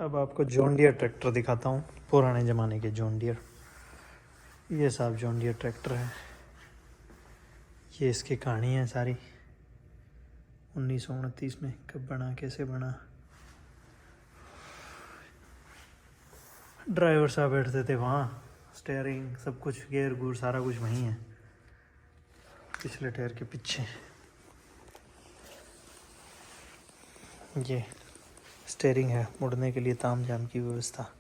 अब आपको John Deere tractor दिखाता हूँ, पुराने ज़माने के जॉन डियर। ये साहब जॉन डियर ट्रैक्टर है। ये इसकी कहानी है सारी, 1929 में कब बना, कैसे बना। ड्राइवर साहब बैठते थे वहाँ, स्टेयरिंग सब कुछ, गेयर गुर सारा कुछ वहीं है, पिछले टायर के पीछे। ये स्टेयरिंग है, मुड़ने के लिए ताम झाम की व्यवस्था।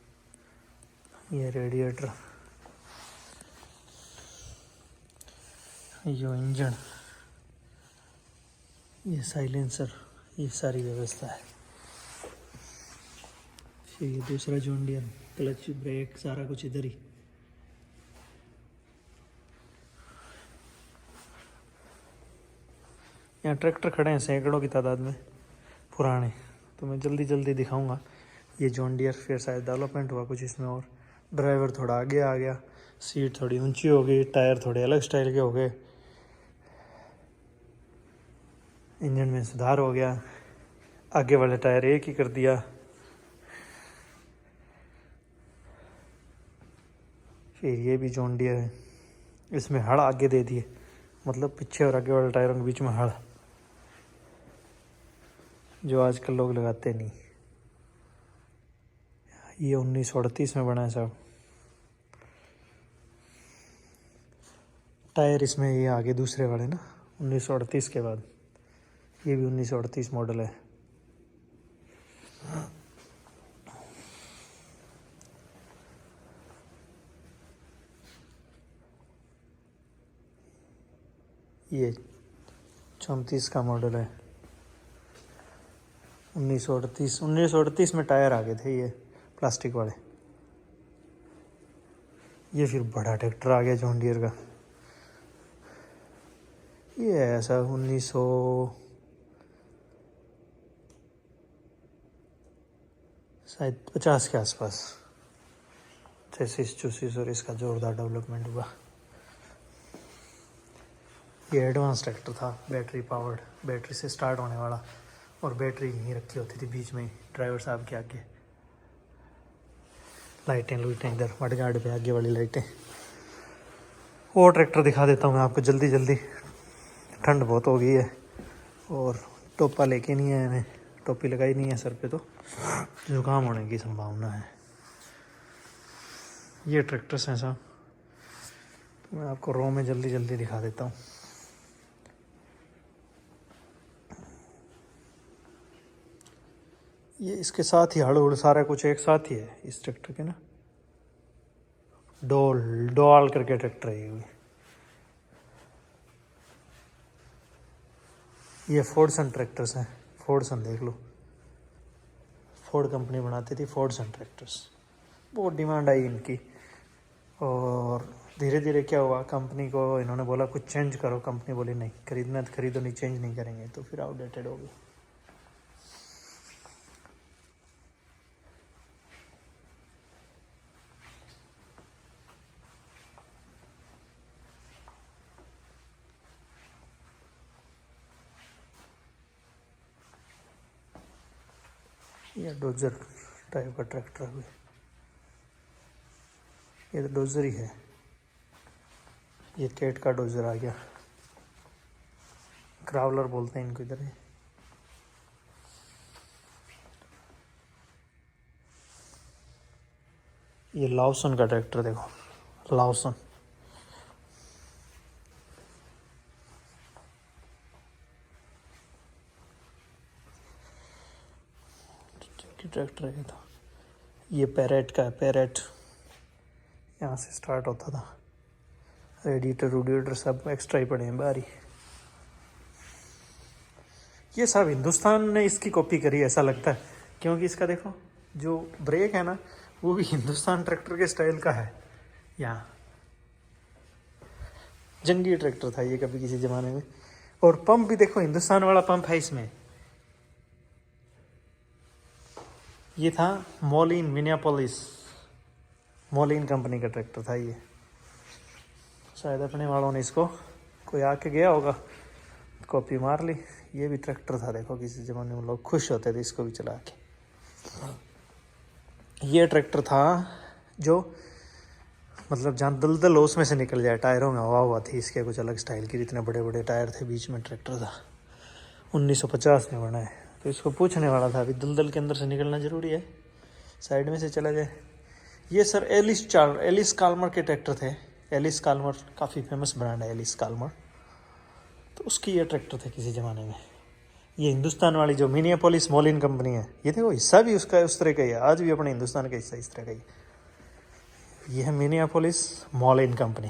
ये रेडिएटर, ये इंजन, ये साइलेंसर, ये सारी व्यवस्था है। ये दूसरा जॉन डियर, क्लच ब्रेक सारा कुछ इधर ही। यहाँ ट्रैक्टर खड़े हैं सैकड़ों की तादाद में पुराने, तो मैं जल्दी जल्दी दिखाऊंगा। ये जॉन डियर, फिर शायद डेवलपमेंट हुआ कुछ इसमें, और ड्राइवर थोड़ा आगे आ गया, सीट थोड़ी ऊंची हो गई, टायर थोड़े अलग स्टाइल के हो गए, इंजन में सुधार हो गया, आगे वाले टायर एक ही कर दिया। फिर ये भी जॉन डियर है, इसमें हड़ आगे दे दिए, मतलब पीछे और आगे वाले टायरों के बीच में हड़, जो आजकल लोग लगाते नहीं। ये 1938 में बना है साहब। टायर इसमें ये आगे दूसरे वाले ना, 1938 के बाद। ये भी 1938 मॉडल है। ये 34 का मॉडल है। 1938 में टायर आ गए थे ये प्लास्टिक वाले। ये फिर बड़ा ट्रैक्टर आ गया जॉन डियर का। ये है ऐसा 1950 के आसपास, 33-34, और इसका जोरदार डेवलपमेंट हुआ। ये एडवांस ट्रैक्टर था, बैटरी पावर्ड, बैटरी से स्टार्ट होने वाला, और बैटरी यहीं रखी होती थी बीच में ड्राइवर साहब के आगे। लाइटें लुइटें इधर मडगार्ड पे आगे वाली लाइटें। और ट्रैक्टर दिखा देता हूँ मैं आपको जल्दी जल्दी, ठंड बहुत हो गई है और टोपा लेके नहीं आया मैं, टोपी लगाई नहीं है सर पे, तो जुकाम होने की संभावना है। ये ट्रैक्टर्स हैं साहब, तो मैं आपको रो में जल्दी जल्दी दिखा देता हूँ। ये इसके साथ ही हड़ उड़ सारा कुछ एक साथ ही है इस ट्रैक्टर के ना। डोल करके ट्रैक्टर है ये फोर्डसन ट्रैक्टर्स हैं। फोर्डसन देख लो, फोर्ड कंपनी बनाती थी फोर्डसन ट्रैक्टर्स। बहुत डिमांड आई इनकी, और धीरे धीरे क्या हुआ, कंपनी को इन्होंने बोला कुछ चेंज करो, कंपनी बोली नहीं, खरीदना तो खरीदो, नहीं चेंज नहीं करेंगे, तो फिर आउटडेटेड हो गई। ये डोजर टाइप का ट्रैक्टर है, ये तो डोजर ही है। ये केट का डोजर आ गया, क्रावलर बोलते हैं इनको इधर। ये लाउसन का ट्रैक्टर देखो, लाउसन। ट्रैक्टर है तो ये पैरेट का है, पैरेट यहाँ से स्टार्ट होता था। रेडिएटर सब एक्स्ट्रा ही पड़े हैं बाहरी। ये सब हिंदुस्तान ने इसकी कॉपी करी ऐसा लगता है, क्योंकि इसका देखो जो ब्रेक है ना, वो भी हिंदुस्तान ट्रैक्टर के स्टाइल का है। यहाँ जंगी ट्रैक्टर था ये कभी किसी ज़माने में, और पंप भी देखो हिंदुस्तान वाला पंप है इसमें। ये था मोलिन, मिनियापोलिस मोलिन कंपनी का ट्रैक्टर था ये। शायद अपने वालों ने इसको, कोई आके गया होगा, कॉपी मार ली। ये भी ट्रैक्टर था देखो, किसी ज़माने में लोग खुश होते थे इसको भी चला के। ये ट्रैक्टर था जो मतलब जहाँ दलदल हो उसमें से निकल जाए, टायरों में हवा हुआ थी इसके कुछ अलग स्टाइल की, इतने बड़े बड़े टायर थे, बीच में ट्रैक्टर था, 1950 में बना है। तो इसको पूछने वाला था अभी दलदल के अंदर से निकलना ज़रूरी है, साइड में से चला जाए। ये सर एलिस काल्मर के ट्रैक्टर थे। एलिस काल्मर काफ़ी फेमस ब्रांड है, एलिस काल्मर, तो उसकी ये ट्रैक्टर थे किसी ज़माने में। ये हिंदुस्तान वाली जो मिनियापोलिस मोलिन कंपनी है, ये देखो हिस्सा भी उसका उस तरह का ही है, आज भी अपने हिंदुस्तान का हिस्सा इस तरह का ही। ये है मिनियापोलिस मोलिन कंपनी।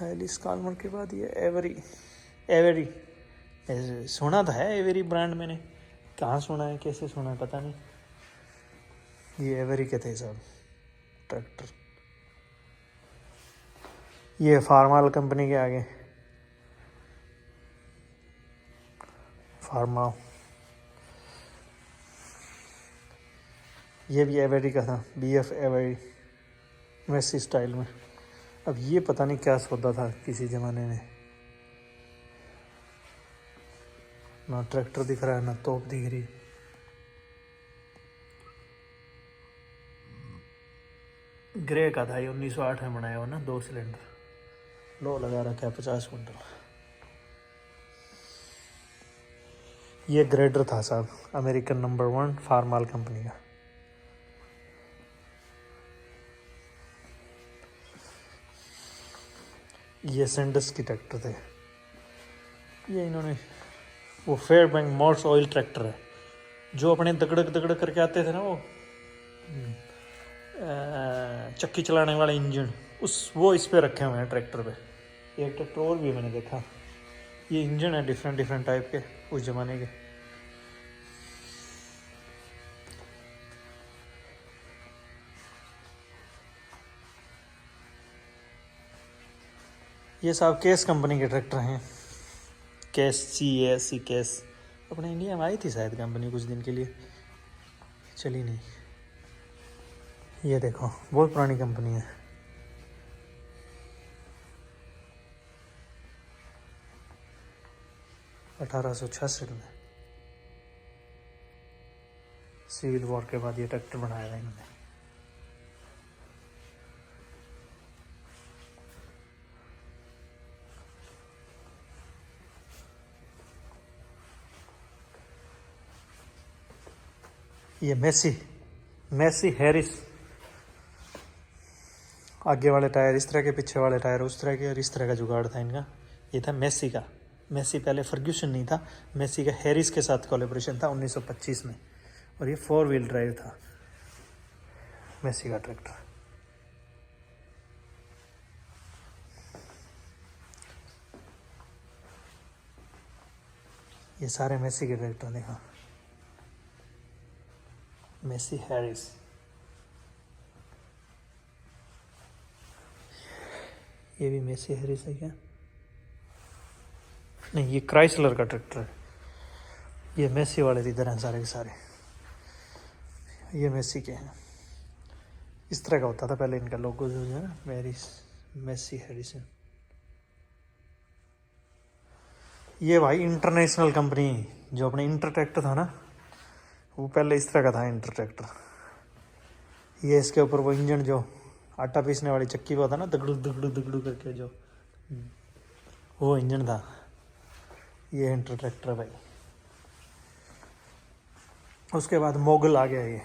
एलिस काल्मर के बाद ये एवरी एवरी सुना था है, एवरी ब्रांड मैंने कहाँ सुना है, कैसे सुना है पता नहीं। ये एवरी के थे सब ट्रैक्टर। ये फार्माल कंपनी के आगे, फार्मा, ये भी एवरी का था, BF एवरी, वैसी स्टाइल में। अब ये पता नहीं क्या सौदा था किसी ज़माने में, ना ट्रैक्टर दिख रहा है ना तोप दिख रही। ग्रे का था ये, 1908 में बनाया हुआ ना, 2 सिलेंडर, लो लगा रखा है 50 क्विंटल। ये ग्रेडर था साहब, अमेरिकन नंबर 1 फार्माल कंपनी का। ये सेंडस की ट्रैक्टर थे। ये इन्होंने वो fair bank Moore's oil tractor है, जो अपने दगड़क दगड़क करके आते थे ना वो चक्की चलाने वाला इंजन, वो इस पे रखे हुए हैं ट्रैक्टर पे। एक ट्रैक्टर और भी मैंने देखा, ये इंजन है डिफरेंट डिफरेंट टाइप के उस ज़माने के। ये साहब केस कंपनी के ट्रैक्टर हैं, केस CASE केस, अपने इंडिया में आई थी शायद कंपनी कुछ दिन के लिए, चली नहीं। ये देखो बहुत पुरानी कंपनी है, अठारह सौ 66 में सिविल वॉर के बाद ये ट्रैक्टर बनाया था इन्होंने। ये मैसी हैरिस, आगे वाले टायर इस तरह के, पीछे वाले टायर उस तरह के, और इस तरह का जुगाड़ था इनका। ये था मैसी का, मैसी पहले फर्ग्यूसन नहीं था, मैसी का हैरिस के साथ कोलेब्रेशन था 1925 में, और ये 4 व्हील ड्राइव था मैसी का ट्रैक्टर। ये सारे मैसी के ट्रैक्टर देखा, मैसी हैरिस। ये भी मैसी हैरिस है क्या? नहीं, ये क्राइसलर का ट्रैक्टर है। ये मैसी वाले इधर हैं सारे के सारे, ये मैसी के हैं। इस तरह का होता था पहले इनका लोगो जो है ना, मैसी हैरिसन। ये भाई इंटरनेशनल कंपनी, जो अपने इंटर ट्रैक्टर था ना, वो पहले इस तरह का था इंटर ट्रैक्टर। ये इसके ऊपर वो इंजन जो आटा पीसने वाली चक्की हुआ था ना, दगड़ू दगड़ू दगड़ू करके जो, वो इंजन था। ये इंटर ट्रैक्टर भाई। उसके बाद मोगल आ गया, ये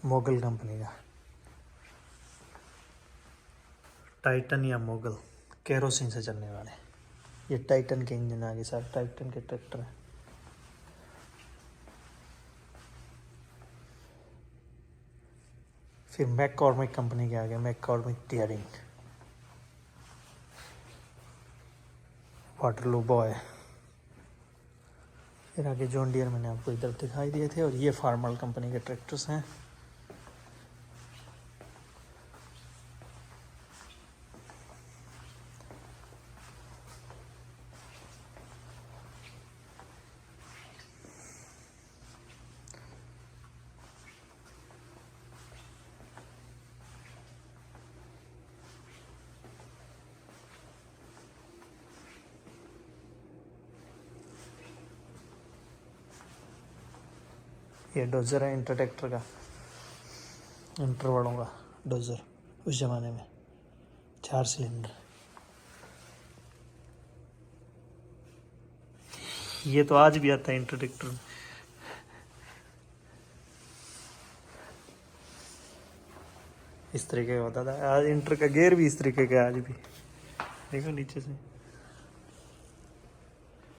मोगल कंपनी का टाइटन या मोगल, केरोसिन से चलने वाले। ये टाइटन के इंजन आ गए सारे, टाइटन के ट्रैक्टर है। फिर मैककॉर्मिक कंपनी के आ गए, मैककॉर्मिक टियरिंग, वाटरलू बॉय। फिर आगे जॉन डियर मैंने आपको इधर दिखाई दिए थे, और ये फार्मल कंपनी के ट्रैक्टर्स हैं। ये डोजर है इंटर ट्रैक्टर का, इंटर वालों का डोजर उस ज़माने में, 4 सिलेंडर। ये तो आज भी आता है इंटर ट्रैक्टर में। इस तरीके का होता था, आज इंटर का गेयर भी इस तरीके का, आज भी देखो नीचे से।